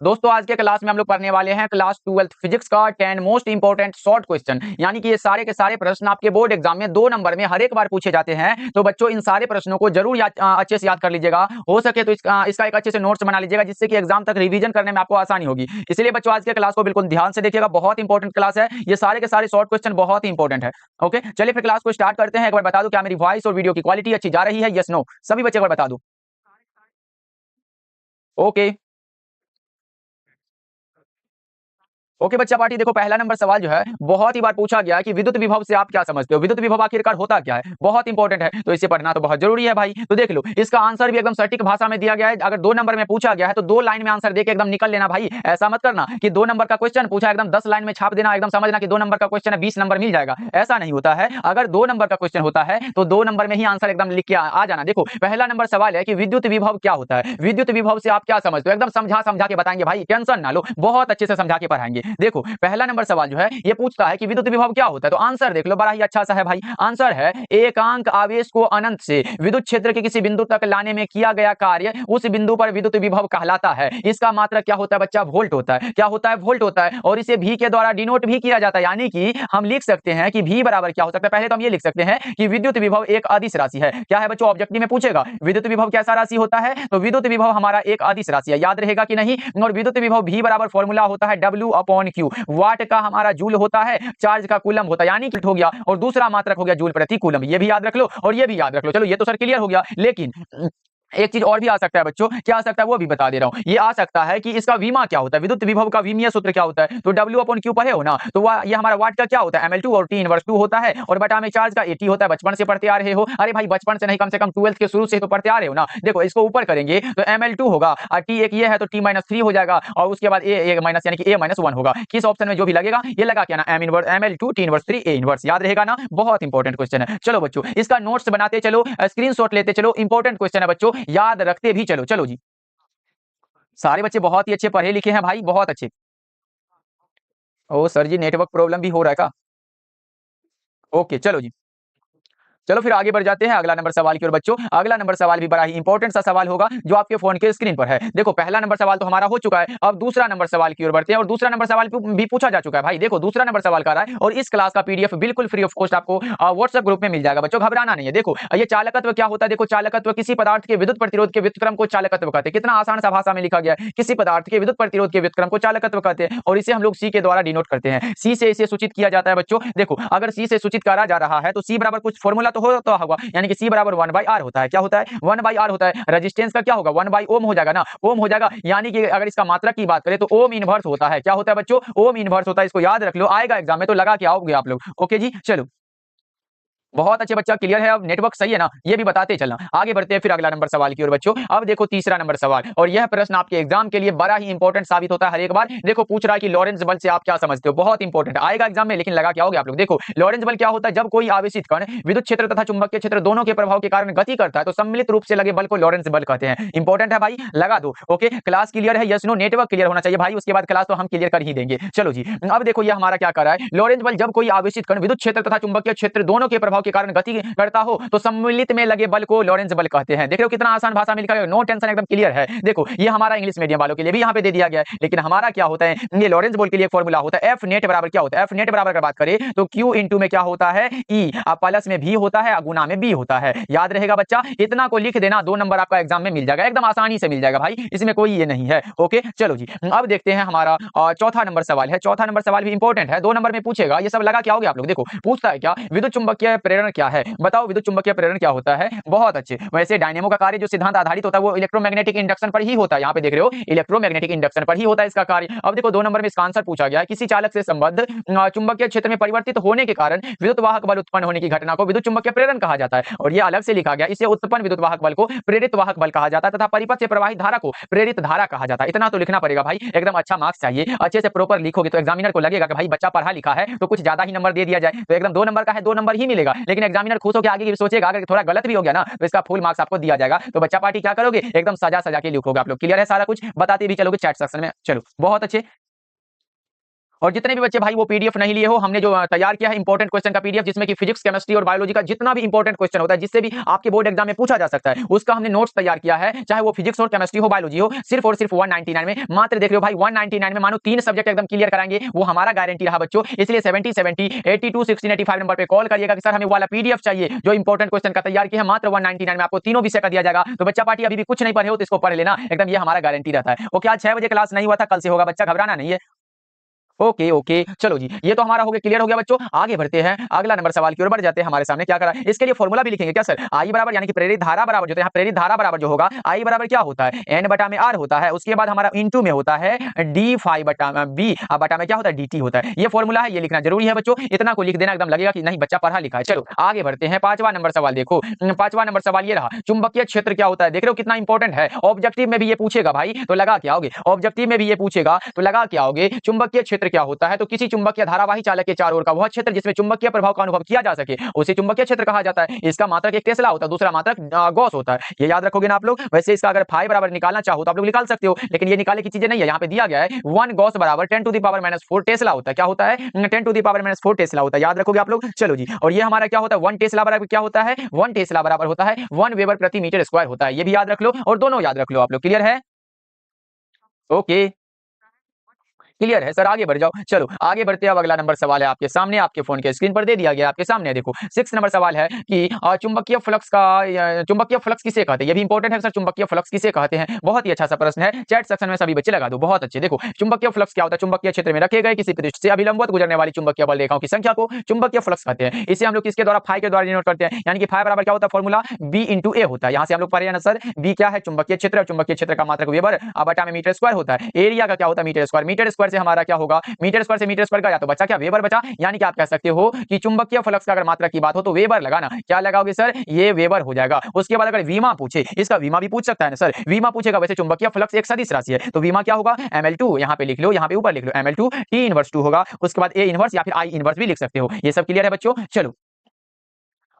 दोस्तों आज के क्लास में हम लोग पढ़ने वाले हैं क्लास 12th फिजिक्स का 10 मोस्ट इंपोर्टेंट शॉर्ट क्वेश्चन, यानी कि ये सारे के सारे प्रश्न आपके बोर्ड एग्जाम में 2 नंबर में हर एक बार पूछे जाते हैं। तो बच्चों इन सारे प्रश्नों को जरूर अच्छे से याद कर लीजिएगा। हो सके तो इसका एक अच्छे से नोट्स बना लीजिएगा, जिससे कि एग्जाम तक रिवीजन करने में आपको आसानी होगी। इसलिए बच्चों आज के क्लास को बिल्कुल ध्यान से देखिएगा, बहुत इंपॉर्टेंट क्लास है। ये सारे के सारे शॉर्ट क्वेश्चन बहुत ही इंपॉर्टेंट है। ओके चलिए फिर क्लास को स्टार्ट करते हैं। एक बार बता दो क्या मेरी वॉइस और वीडियो की क्वालिटी अच्छी जा रही है? यस नो सभी बच्चे एक बार बता दो। ओके ओके बच्चा पार्टी, देखो पहला नंबर सवाल जो है बहुत ही बार पूछा गया है कि विद्युत विभव से आप क्या समझते हो, विद्युत विभव आखिरकार होता क्या है, बहुत इंपॉर्टेंट है, तो इसे पढ़ना तो बहुत जरूरी है भाई। तो देख लो इसका आंसर भी एकदम सटीक भाषा में दिया गया है। अगर 2 नंबर में पूछा गया है तो 2 लाइन में आंसर देके एकदम निकल लेना भाई। ऐसा मत करना कि 2 नंबर का क्वेश्चन पूछा एकदम 10 लाइन में छाप देना, एकदम समझना कि 2 नंबर का क्वेश्चन है 20 नंबर मिल जाएगा, ऐसा नहीं होता है। अगर 2 नंबर का क्वेश्चन होता है तो 2 नंबर में ही आंसर एकदम लिख के आ जाना। देखो पहला नंबर सवाल है कि विद्युत विभव क्या होता है, विद्युत विभव से आप क्या समझते हो, एकदम समझा समझा के बताएंगे भाई, टेंशन ना लो, बहुत अच्छे से समझा के पढ़ाएंगे। देखो पहला नंबर सवाल जो है ये पूछता है कि विद्युत विभव क्या होता है, तो आंसर देख लो, बड़ा ही अच्छा सा है भाई। आंसर है एकांक आवेश को अनंत से विद्युत क्षेत्र के किसी बिंदु तक लाने में किया गया कार्य उस बिंदु पर विद्युत विभव कहलाता है। इसका मात्रक क्या होता है बच्चा? वोल्ट होता है। क्या होता है? वोल्ट होता है। और इसे भी के द्वारा डिनोट भी किया जाता है, यानी कि हम लिख सकते हैं कि भी बराबर क्या हो सकता है। पहले तो हम ये लिख सकते हैं कि विद्युत विभव एक अदिश राशि है। क्या है बच्चों? ऑब्जेक्टिव में पूछेगा विद्युत विभव कैसा राशि होता है, तो विद्युत विभव हमारा एक अदिश राशि है, याद रहेगा कि नहीं। और विद्युत विभव भी बराबर फॉर्मूला होता है W/Q, वाट का हमारा जूल होता है, चार्ज का कूलम होता है, यानी कि हो गया, और दूसरा मात्रक हो गया जूल प्रति कूलम। ये भी याद रख लो और ये भी याद रख लो। चलो ये तो सर क्लियर हो गया, लेकिन एक चीज और भी आ सकता है बच्चों, क्या आ सकता है वो भी बता दे रहा हूं। ये आ सकता है कि इसका विमा क्या होता है, विद्युत विभव का विमीय सूत्र क्या होता है, तो W/Q पढ़े हो ना, तो ये हमारा वाट का क्या होता है, ml2 और T इनवर्स 2 होता है, और बटा में चार्ज का AT होता है। बचपन से पढ़ते आ रहे हो, अरे भाई बचपन से नहीं कम से कम 12th के शुरू से तो पढ़ते आ रहे हो ना। देखो इसको ऊपर करेंगे तो ml2 होगा और T एक ये है तो T-3 हो जाएगा, और उसके बाद A माइनस यानी कि A-1 होगा। किस ऑप्शन में जो भी लगेगा ये लगा के ना, ml2 T-3 A इनवर्स, याद रहेगा ना, बहुत इंपॉर्टेंट क्वेश्चन है। चलो बच्चों इसका नोट्स बनाते चलो, स्क्रीनशॉट लेते चलो, इंपॉर्टेंट क्वेश्चन है बच्चों, याद रखते भी चलो। चलो जी सारे बच्चे बहुत ही अच्छे पढ़े लिखे हैं भाई, बहुत अच्छे। ओ सर जी नेटवर्क प्रॉब्लम भी हो रहा है का? ओके चलो जी, चलो फिर आगे बढ़ जाते हैं अगला नंबर सवाल की ओर बच्चों। अगला नंबर सवाल भी बड़ा ही इंपॉर्टेंट सा सवाल होगा जो आपके फोन के स्क्रीन पर है। देखो पहला नंबर सवाल तो हमारा हो चुका है, अब दूसरा नंबर सवाल की ओर बढ़ते हैं, और दूसरा नंबर सवाल भी पूछा जा चुका है भाई। देखो दूसरा नंबर सवाल का रहा है, और इस क्लास का पीडीएफ बिल्कुल फ्री ऑफ कॉस्ट आपको व्हाट्सएप ग्रुप में मिल जाएगा बच्चों, घबराना नहीं है। देखो ये चालकत्व क्या होता है, देखो चालकत्व किसी पदार्थ के विद्युत प्रतिरोध के व्युत्क्रम को चालकत्व कहते हैं। कितना आसान सा भाषा में लिखा गया है, किसी पदार्थ के विद्युत प्रतिरोध के व्युत्क्रम को चालकत्व कहते हैं, और इसे हम लोग सी के द्वारा डिनोट करते हैं। सी से इसे सूचित किया जाता है बच्चों। देखो अगर सी से सूचित करा जा रहा है तो सी बराबर कुछ फॉर्मूला तो होता होगा, यानी कि सी बराबर 1/r होता है। क्या होता है? 1/r होता है। रेजिस्टेंस का क्या होगा? 1/ओम हो जाएगा ना, ओम हो जाएगा, यानी कि अगर इसका मात्रक की बात करें तो ओम इनवर्स होता है। क्या होता है बच्चों? ओम इनवर्स होता है। इसको याद रख लो, आएगा एग्जाम में तो लगा के आओगे आप लोग। ओके जी चलो बहुत अच्छे बच्चा, क्लियर है, अब नेटवर्क सही है ना, ये भी बताते चलना। आगे बढ़ते हैं फिर अगला नंबर सवाल की ओर बच्चों। अब देखो तीसरा नंबर सवाल, और यह प्रश्न आपके एग्जाम के लिए बड़ा ही इंपॉर्टेंट साबित होता है हर एक बार। देखो पूछ रहा है कि लॉरेंज बल से आप क्या समझते हो, बहुत इंपॉर्टेंट आएगा एग्जाम में, लेकिन लगा क्या होगे आप लोग। देखो लॉरेंज बल क्या होता है, जब कोई आवेशित कण विद्युत क्षेत्र तथा चुंबकीय क्षेत्र दोनों के प्रभाव के कारण गति करता है तो सम्मिलित रूप से लगे बल को लॉरेंज बल कहते हैं। इंपॉर्टेंट है भाई, लगा दो। ओके क्लास क्लियर है? यस नो, नेटवर्क क्लियर होना चाहिए भाई, उसके बाद क्लास तो हम क्लियर कर ही देंगे। चलो जी अब देखो ये हमारा क्या कर रहा है, लॉरेंज बल जब कोई आवेशित कण विद्युत क्षेत्र तथा चुंबकीय क्षेत्र दोनों के प्रभाव के कारण गति करता हो तो सम्मिलित में लगे बल को लॉरेंज बल कहते हैं। देख रहे हो कितना आसान भाषा में लिखा है, नो टेंशन, एकदम क्लियर है। देखो ये हमारा इंग्लिश मीडियम वालों के लिए भी यहाँ पे दे दिया गया है, लेकिन हमारा क्या होता है, ये लॉरेंज बल के लिए फॉर्मूला होता है एफ नेट बराबर क्या होता है, एफ नेट बराबर अगर बात करें तो क्यू इंटू में क्या होता है, ई, प्लस में भी होता है, गुना में बी होता है। याद रहेगा बच्चा, इतना को लिख देना, 2 नंबर आपका एग्जाम में मिल जाएगा, एकदम आसानी से मिल जाएगा भाई, इसमें कोई ये नहीं है। ओके चलो जी अब देखते हैं हमारा चौथा नंबर सवाल है। चौथा नंबर सवाल भी इंपॉर्टेंट है, 2 नंबर में पूछेगा, ये सब लगा क्या होगे आप लोग। देखो पूछता है क्या, विद्युत चुंबकीय प्रेरण क्या है, बताओ विद्युत चुंबकीय प्रेरण क्या होता है। बहुत अच्छे, वैसे डायनेमो का कार्य जो सिद्धांत आधारित होता है वो इलेक्ट्रोमैग्नेटिक इंडक्शन पर ही होता है। यहाँ पे देख रहे हो इलेक्ट्रोमैग्नेटिक इंडक्शन पर ही होता है इसका कार्य। अब देखो 2 नंबर में इसका आंसर पूछा गया है, किसी चालक से संबद्ध चुंबकीय क्षेत्र में परिवर्तित होने के कारण विद्युत वाहक बल उत्पन्न होने की घटना को विद्युत चुंबकीय प्रेरण कहा जाता है, और ये अलग से लिखा गया, इसे उत्पन्न विद्युत वाहक बल को प्रेरित वाहक बल कहा जाता है तथा परिपथ से प्रवाहित धारा को प्रेरित धारा कहा जाता है। इतना तो लिखना पड़ेगा भाई, एकदम अच्छा मार्क्स चाहिए, अच्छे से प्रॉपर लिखोगे तो एग्जामिनर को लगेगा कि भाई बच्चा पढ़ा लिखा है, तो कुछ ज्यादा ही नंबर दे दिया जाए तो एकदम 2 नंबर का है 2 नंबर ही मिलेगा, लेकिन एग्जामिनर खुश होकर आगे की सोचेगा, अगर थोड़ा गलत भी हो गया ना तो इसका फुल मार्क्स आपको दिया जाएगा। तो बच्चा पार्टी क्या करोगे, एकदम सजा सजा के लिखोगे आप लोग। क्लियर है सारा कुछ, बताते भी चलोगे चैट सेक्शन में। चलो बहुत अच्छे, और जितने भी बच्चे भाई वो पीडीएफ नहीं लिए हो, हमने जो तैयार किया है इंपॉर्टेंट क्वेश्चन का पीडीएफ, जिसमें कि फिजिक्स, केमिस्ट्री और बायोलॉजी का जितना भी इंपॉर्टेंट क्वेश्चन होता है, जिससे भी आपके बोर्ड एग्जाम में पूछा जा सकता है, उसका हमने नोट्स तैयार किया है, चाहे वो फिजिक्स हो, केमिस्ट्री हो, बायोलॉजी हो, सिर्फ और सिर्फ 199 में। मात्र देख लो भाई 199 में, मानो 3 सब्जेक्ट एकदम क्लियर कराएंगे, वो हमारा गारंटी रहा बच्चों। इसलिए 70 70 82 16 85 नंबर पे कॉल करिएगा कि सर हमें वाला पीडीएफ चाहिए जो इंपॉर्टेंट क्वेश्चन का तैयार किया है। मात्र 199 में आपको तीनों विषय का दिया जाएगा। तो बच्चा पार्टी अभी भी कुछ नहीं पढ़े हो तो इसको पढ़ लेना, एकदम ये हमारा गारंटी रहता है। ओके, आज 6 बजे क्लास नहीं हुआ था, कल से होगा बच्चा, घबराना नहीं है। ओके ओके, चलो जी, ये तो हमारा हो गया, क्लियर हो गया बच्चों। आगे बढ़ते हैं, अगला नंबर सवाल की ओर बढ़ जाते हैं। हमारे सामने क्या करा है, इसके लिए फॉर्मूला भी लिखेंगे क्या सर? आई बराबर यानी कि प्रेरित धारा बराबर, जो यहाँ प्रेरित धारा बराबर जो होगा, आई बराबर क्या होता है, एन बटा में आर होता है, उसके बाद हमारा इनटू में होता है डी फाई बटा बी, बटा में क्या होता है, डी टी होता है। ये फॉर्मूला है, ये लिखना जरूरी है बच्चों। इतना को लिख देना, एकदम लगेगा कि नहीं बच्चा पढ़ा लिखा है। चलो आगे बढ़ते हैं, 5वां नंबर सवाल देखो। 5वां नंबर सवाल ये रहा, चुंबकीय क्षेत्र क्या होता है। देख रहे हो कितना इंपॉर्टेंट है, ऑब्जेक्टिव में भी ये पूछेगा भाई, तो लगा क्या आओगे, ऑब्जेक्टिव में भी ये पूछेगा तो लगा क्या आओगे, चुंबकीय क्षेत्र क्या होता है। तो किसी चुंबकीय धारावाही चालक के चारों ओर का वह क्षेत्र जिसमें चुंबकीय प्रभाव का अनुभव किया जा सके, उसे चुंबकीय क्षेत्र कहा जाता है। इसका मात्रक एक टेस्ला होता है, दूसरा मात्रक गॉस होता है, ये याद रखोगे ना आप लोग। वैसे इसका अगर फाई बराबर निकालना चाहो तो आप लोग निकाल सकते हो, लेकिन ये निकालने की चीजें नहीं है, यहाँ पे दिया गया है 1 गॉस बराबर 10 टू द पावर -4 टेस्ला होता है। क्या होता है, 10 टू द पावर -4 टेस्ला होता है, याद रखोगे आप लोग। चलो जी, और ये हमारा क्या होता है, 1 टेस्ला बराबर क्या होता है, 1 टेस्ला बराबर होता है 1 वेबर प्रति मीटर स्क्वायर होता है। ये भी याद रख लो और दोनों याद रख लो आप लोग, क्लियर है। ओके, क्लियर है सर, आगे बढ़ जाओ। चलो आगे बढ़ते हैं, अब अगला नंबर सवाल है आपके सामने, आपके फोन के स्क्रीन पर दे दिया गया आपके सामने। देखो 6 नंबर सवाल है कि चुंबकीय फ्लक्स का, चुंबकीय फ्लक्स किसे कहते हैं। ये भी इंपॉर्टेंट है सर, चुंबकीय फ्लक्स किसे कहते हैं। बहुत ही अच्छा सा प्रश्न है, चैट सेक्शन में सभी बच्चे लगा दो, बहुत अच्छे। देखो चुंबकीय फ्लक्स क्या होता है, चुंबकीय क्षेत्र में रखे गए किसी पृष्ठ से अभिलंबवत गुजरने वाली चुंबकीय बल रेखाओं की संख्या को चुंबकीय फ्लक्स कहते हैं। इसे हम लोग किसके द्वारा, फाई के द्वारा डिनोट करते हैं, यानी कि फाई बराबर क्या होता है, फॉर्मूला बी इंटू ए होता है। यहाँ से हम लोग पढ़े ना सर, बी क्या है, चुंबकीय क्षेत्र, चुंबकीय क्षेत्र का मात्रक वेबर बटा में मीटर स्क्वायर होता है। एरिया का क्या होता है, मीटर स्क्वायर, मीटर स्क्वायर से हमारा क्या होगा, मीटर स्क्वायर से मीटर स्क्वायर का, या तो बचा क्या, वेबर बचा। यानी कि आप कह सकते हो कि चुंबकीय फ्लक्स का अगर मात्रा की बात हो तो वेबर लगाना, क्या लगाओगे सर, ये वेबर हो जाएगा। उसके बाद अगर वीमा पूछे, इसका वीमा भी पूछ सकता है ना सर, वीमा पूछेगा। वैसे चुंबकीय फ्लक्स एक सदिश राशि है, तो वीमा क्या होगा, ml2, यहाँ पे लिख लो, यहाँ पे ऊपर लिख लो ml2 t इनवर्स 2 होगा। उसके बाद a इनवर्स या फिर I इनवर्स भी लिख सकते हो। ये सब क्लियर है बच्चों। चलो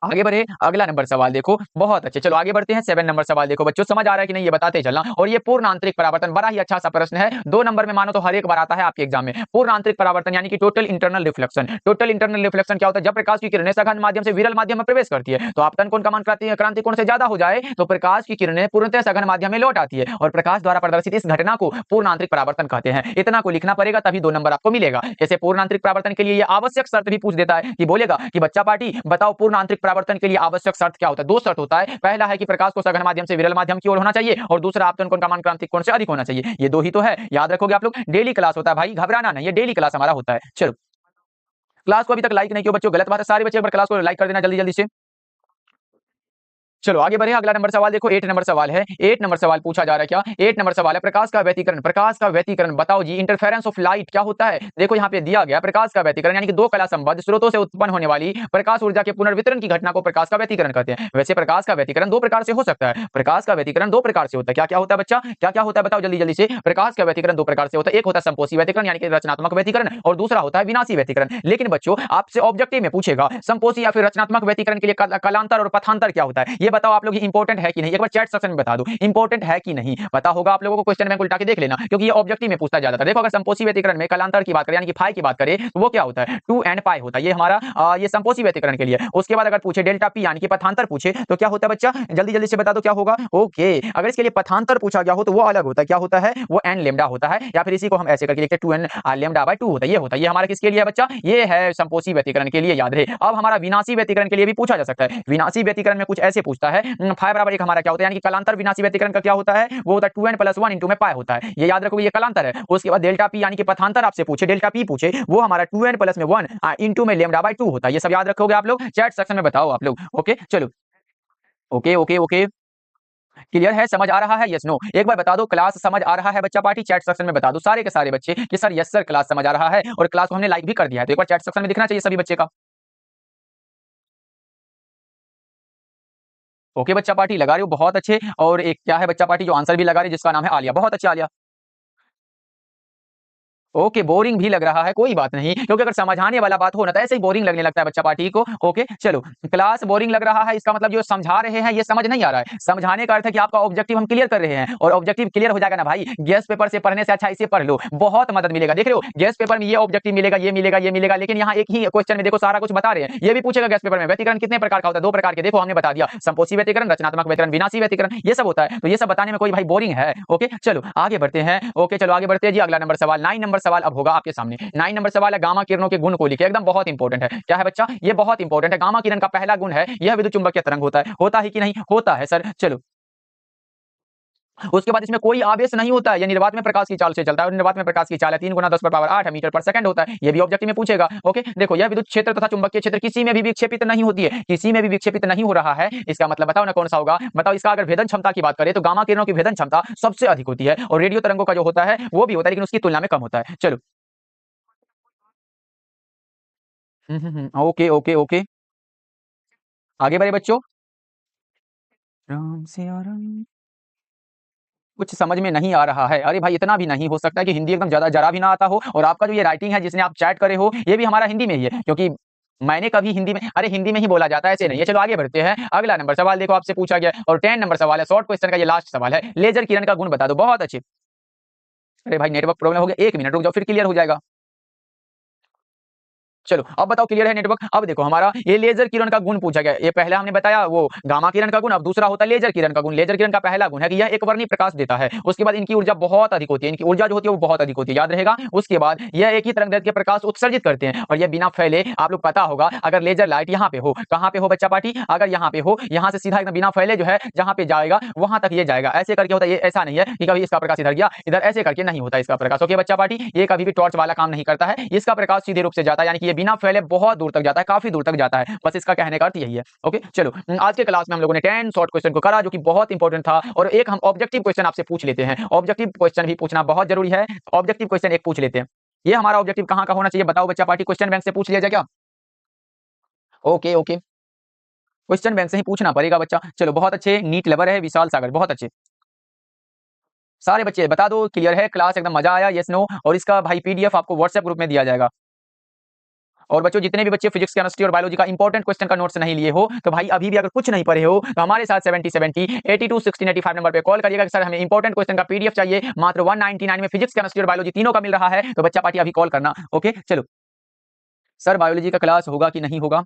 आगे बढ़े, अगला नंबर सवाल देखो, बहुत अच्छे। चलो आगे बढ़ते हैं, 7 नंबर सवाल देखो बच्चों, समझ आ रहा है कि नहीं ये बताते चलना। और ये पूर्ण आंतरिक परावर्तन, बड़ा ही अच्छा सा प्रश्न है, 2 नंबर में मानो तो हर एक बार आता है आपके एग्जाम में। पूर्ण आंतरिक परावर्तन यानी कि total internal reflection. Total internal reflection क्या होता है, जब प्रकाश की किरणें सघन माध्यम से विरल माध्यम में प्रवेश करती है, तो आपतन कोण का मान क्रांति कोण से ज्यादा हो जाए तो प्रकाश की किरणें पूर्णतः सघन माध्यम में लौट आती है, और प्रकाश द्वारा प्रदर्शित इस घटना को पूर्ण आंतरिक परावर्तन कहते हैं। इतना को लिखना पड़ेगा, तभी 2 नंबर आपको मिलेगा। जैसे पूर्ण आंतरिक परावर्तन के लिए ये आवश्यक शर्त भी पूछ देता है, कि बोलेगा कि बच्चा पार्टी बताओ पूर्ण आंतरिक परावर्तन के लिए आवश्यक शर्त क्या होता है। 2 शर्त होता है, पहला है कि प्रकाश को सघन माध्यम से विरल माध्यम की ओर होना चाहिए, और दूसरा आपतन कोण का मान क्रांतिक कोण से अधिक होना चाहिए। ये 2 ही तो है, याद रखोगे आप लोग। डेली क्लास होता है भाई, घबराना नहीं, ये डेली क्लास हमारा होता है। चलो क्लास को अभी तक लाइक नहीं किया बच्चों, गलत बात है। सारे बच्चे एक बार क्लास को लाइक कर देना जल्दी जल्दी से। चलो आगे बढ़े, अगला नंबर सवाल देखो, 8 नंबर सवाल है। 8 नंबर सवाल पूछा जा रहा है, क्या 8 नंबर सवाल है, प्रकाश का व्यतिकरण। प्रकाश का व्यतिकरण बताओ जी, इंटरफेरेंस ऑफ लाइट क्या होता है। देखो यहाँ पे दिया गया प्रकाश का व्यतिकरण यानी कि 2 कला संबद्ध स्रोतों से उत्पन्न होने वाली प्रकाश ऊर्जा के पुनर्वितरण की घटना को प्रकाश का व्यतिकरण कहते हैं। वैसे प्रकाश का व्यतिकरण 2 प्रकार से हो सकता है, प्रकाश का व्यतिकरण 2 प्रकार से होता है। क्या क्या होता है बच्चा, क्या क्या होता है बताओ जल्दी जल्दी से। प्रकाश का व्यतिकरण 2 प्रकार से होता है, एक होता है संपोषी व्यतिकरण यानी कि रचनात्मक व्यतिकरण, और दूसरा होता है विनाशी व्यतिकरण। लेकिन बच्चों आपसे ऑब्जेक्टिव में पूछेगा संपोषी या फिर रचनात्मक व्यतिकरण के लिए कलांतर और पथांतर क्या होता है, ये बताओ आप लोग। इंपॉर्टेंट है कि नहीं, एक बार चैट सेक्शन में बता दो, इंपॉर्टेंट है कि नहीं पता होगा आप लोगों को। क्वेश्चन बैंक उल्टा के देख लेना, क्योंकि ये ऑब्जेक्टिव में पूछता जाता है। देखो अगर संपोषी व्यतिकरण में कलांतर की बात करें यानी कि फाई की बात करें, तो वो क्या होता है, 2n पाई होता है। ये हमारा ये संपोषी व्यतिकरण के लिए। उसके बाद अगर पूछे डेल्टा पी यानी कि पथांतर पूछे, तो क्या होता है बच्चा, जल्दी जल्दी से बता दो क्या होगा। ओके, अगर इसके लिए पथांतर पूछा गया हो तो वो अलग होता है, क्या होता है, वो n लेमडा होता है, या फिर इसी को हम ऐसे करके लिखते हैं 2n लेमडा बाय 2 होता है। ये होता है, ये हमारा किसके लिए है बच्चा, ये है संपोषी व्यतिकरण के लिए, याद रहे। अब हमारा विनाशी व्यतिकरण के लिए भी पूछा जा सकता है। विनाशी व्यतिकरण में कुछ ऐसे पूछता है, फाई बराबर एक हमारा क्या होता है, यानी कि कलांतर विनाशी व्यतिकरण का क्या होता है, वो होता है 2n + 1 इंटू में पाई होता है। ये याद रखोगे, ये कलांतर है। उसके बाद डेल्टा पी यानी कि पथांतर आपसे पूछे, डेल्टा पी पूछे, वो हमारा 2n + 1 इंटू में लेमडा बाय 2 होता है। ये सब याद रखोगे आप लोग, चैट सेक्शन में बताओ आप लोग। ओके चलो, ओके ओके ओके, क्लियर है, समझ आ रहा है, यस नो। एक बार बता दो क्लास समझ आ रहा है बच्चा पार्टी, चैट सेक्शन में बता दो सारे के सारे बच्चे कि सर यस सर क्लास समझ आ रहा है, और क्लास को हमने लाइक भी कर दिया है। तो एक बार चैट सेक्शन में दिखना चाहिए सभी बच्चे का। ओके बच्चा पार्टी लगा रहे हो, बहुत अच्छे। और एक क्या है बच्चा पार्टी जो आंसर भी लगा रहे, जिसका नाम है आलिया, बहुत अच्छा आलिया। ओके, बोरिंग भी लग रहा है, कोई बात नहीं, क्योंकि अगर समझाने वाला बात हो ना तो ऐसे ही बोरिंग लगने लगता है बच्चा पार्टी को। ओके, चलो, क्लास बोरिंग लग रहा है, इसका मतलब जो समझा रहे हैं ये समझ नहीं आ रहा है। समझाने का अर्थ है कि आपका ऑब्जेक्टिव हम क्लियर कर रहे हैं, और ऑब्जेक्टिव क्लियर हो जाएगा ना भाई, गेस्ट पेपर से पढ़ने से अच्छा इसे पढ़ लो, बहुत मदद मिलेगा। देख रहे हो, गेस्ट पेपर में ये ऑब्जेक्टिव मिलेगा, ये मिलेगा, ये मिलेगा, लेकिन यहाँ एक ही क्वेश्चन में देखो सारा कुछ बता रहे हैं। ये भी पूछेगा गेस्ट पेपर में, व्यतिकरण कितने प्रकार का होता है? 2 प्रकार के, देखो हमने बता दिया, संपोषी व्यतिकरण, रचनात्मक व्यतिकरण, विनाशी व्यतिकरण, ये सब होता है। तो ये सब बताने में कोई भाई बोरिंग है? ओके, चलो आगे बढ़ते हैं। ओके, चलो आगे बढ़ते हैं जी। अगला नंबर सवाल, 9 नंबर सवाल अब होगा आपके सामने। 9 नंबर सवाल है, गामा किरणों के गुण को लिखिए। एकदम बहुत इंपॉर्टेंट है। क्या है बच्चा? ये बहुत इंपॉर्टेंट है। गामा किरण का पहला गुण है, यह विद्युत चुंबकीय तरंग होता है। होता है कि नहीं? होता है सर। चलो, उसके बाद इसमें कोई आवेश नहीं होता है, ये निर्वात में प्रकाश की चाल से चलता है, और निर्वात में प्रकाश की चाल है 3 गुना 10 पावर 8 मीटर पर सेकंड होता है। ये भी ऑब्जेक्टिव में पूछेगा। ओके, देखो, यह विद्युत क्षेत्र तथा चुंबकीय क्षेत्र किसी में भी विक्षेपित नहीं होती है, किसी में भी विक्षेपित नहीं हो रहा है। इसका मतलब बताओ ना कौन सा होगा? बताओ। इसका अगर भेदन क्षमता की बात करें तो गामा किरणों की भेदन क्षमता सबसे अधिक होती है, और रेडियो तरंगों का जो होता है वो भी होता है, लेकिन उसकी तुलना में कम होता है। चलो, ओके, ओके, ओके, आगे बढ़े बच्चों। राम सिया राम। कुछ समझ में नहीं आ रहा है। अरे भाई, इतना भी नहीं हो सकता है कि हिंदी एकदम ज़्यादा ज़रा भी ना आता हो, और आपका जो ये राइटिंग है जिसने आप चैट करे हो, ये भी हमारा हिंदी में ही है, क्योंकि मैंने कभी हिंदी में, अरे हिंदी में ही बोला जाता है, ऐसे नहीं है। चलो आगे बढ़ते हैं। अगला नंबर सवाल देखो आपसे पूछा गया, और 10 नंबर सवाल है, शॉर्ट क्वेश्चन का ये लास्ट सवाल है। लेज़र किरण का गुण बता दो। बहुत अच्छे। अरे भाई, नेटवर्क प्रॉब्लम हो गया, 1 मिनट रुक जाओ, फिर क्लियर हो जाएगा। चलो, अब बताओ क्लियर है नेटवर्क? अब देखो, हमारा ये लेजर किरण का गुण पूछा गया। ये पहले हमने बताया वो गामा किरण का गुण, अब दूसरा होता है लेजर किरण का गुण। लेजर किरण का पहला गुण है कि यह एक वर्णीय प्रकाश देता है। उसके बाद इनकी ऊर्जा बहुत अधिक होती है, इनकी ऊर्जा जो होती है वो बहुत अधिक होती है, याद रहेगा। उसके बाद यह एक ही तरंगदैर्घ्य के प्रकाश उत्सर्जित करते हैं, और यह बिना फैले, आप लोग पता होगा, अगर लेजर लाइट यहाँ पे हो, कहाँ पे हो बच्चा पार्टी? अगर यहाँ पे हो, यहाँ से सीधा एकदम बिना फैले जो है जहाँ पे जाएगा वहां तक ये जाएगा। ऐसे करके होता है, ये ऐसा नहीं है कि कभी इसका प्रकाश इधर गया, इधर ऐसे करके नहीं होता इसका प्रकाश। ओके बच्चा पार्टी, ये कभी भी टॉर्च वाला काम नहीं करता है, इसका प्रकाश सीधे रूप से जाता है, यानी कि ये बिना फैले बहुत दूर तक जाता है, काफी दूर तक जाता है। बस इसका कहने का अर्थ यही है। ओके, चलो, आज के क्लास में हम लोगों ने 10 शॉर्ट क्वेश्चन को करा, जो कि बहुत इंपॉर्टेंट था, और एक हम ऑब्जेक्टिव क्वेश्चन आपसे पूछ लेते हैं। ऑब्जेक्टिव क्वेश्चन भी पूछना बहुत जरूरी है। ऑब्जेक्टिव क्वेश्चन एक पूछ लेते हैं। ये हमारा ऑब्जेक्टिव कहाँ का होना चाहिए बताओ बच्चा पार्टी? क्वेश्चन बैंक से पूछ लिया जाए क्या? ओके, ओके, क्वेश्चन बैंक से ही पूछना पड़ेगा बच्चा। चलो, बहुत अच्छे, नीट लवर है विशाल सागर, बहुत अच्छे। सारे बच्चे बता दो क्लियर है, क्लास एकदम मजा आया, यस नो, और इसका भाई पीडीएफ आपको व्हाट्सएप ग्रुप में दिया जाएगा। और बच्चों, जितने भी बच्चे फिजिक्स, केमिस्ट्री और बायोलॉजी का इंपॉर्टेंट क्वेश्चन का नोट्स नहीं लिए हो, तो भाई अभी भी अगर कुछ नहीं पढ़े हो तो हमारे साथ 70 70 82 16 85 नंबर पे कॉल करिएगा कि सर हमें इंपॉर्टेंट क्वेश्चन का पीडीएफ चाहिए, मात्र 199 में फिजिक्स, केमिस्ट्री और बायोलॉजी तीनों का मिल रहा है। तो बच्चा पार्टी अभी कॉल करना। ओके, चलो, सर बायोलॉजी का क्लास होगा कि नहीं होगा?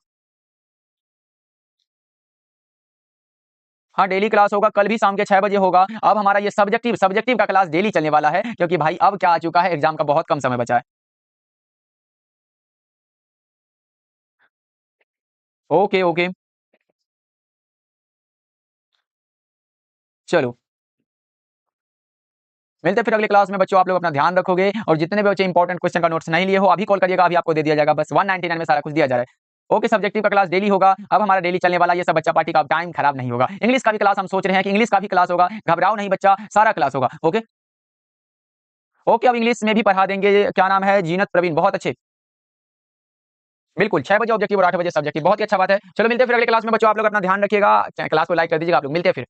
हाँ, डेली क्लास होगा, कल भी शाम के 6 बजे होगा। अब हमारा ये सब्जेक्टिव सब्जेक्टिव का क्लास डेली चलने वाला है, क्योंकि भाई अब क्या आ चुका है, एग्जाम का बहुत कम समय बचा है। ओके, ओके, चलो, मिलते हैं फिर अगले क्लास में बच्चों। आप लोग अपना ध्यान रखोगे, और जितने भी बच्चे इंपॉर्टेंट क्वेश्चन का नोट्स नहीं लिए हो अभी कॉल करिएगा, अभी आपको दे दिया जाएगा। बस 199 में सारा कुछ दिया जा रहा है। ओके, सब्जेक्टिव का क्लास डेली होगा, अब हमारा डेली चलने वाला, ये सब बच्चा पार्टी का टाइम खराब नहीं होगा। इंग्लिश का भी क्लास हम सोच रहे हैं कि इंग्लिश का भी क्लास होगा, घबराओ नहीं बच्चा, सारा क्लास होगा। ओके, ओके, अब इंग्लिश में भी पढ़ा देंगे। क्या नाम है? जीनत प्रवीण, बहुत अच्छे। बिल्कुल, 6 बजे ऑब्जेक्टिव और 8 बजे सब्जेक्टिव, बहुत ही अच्छा बात है। चलो, मिलते हैं फिर अगले क्लास में बच्चों। आप लोग अपना ध्यान रखिएगा, क्लास को लाइक कर दीजिएगा। आप लोग मिलते हैं फिर।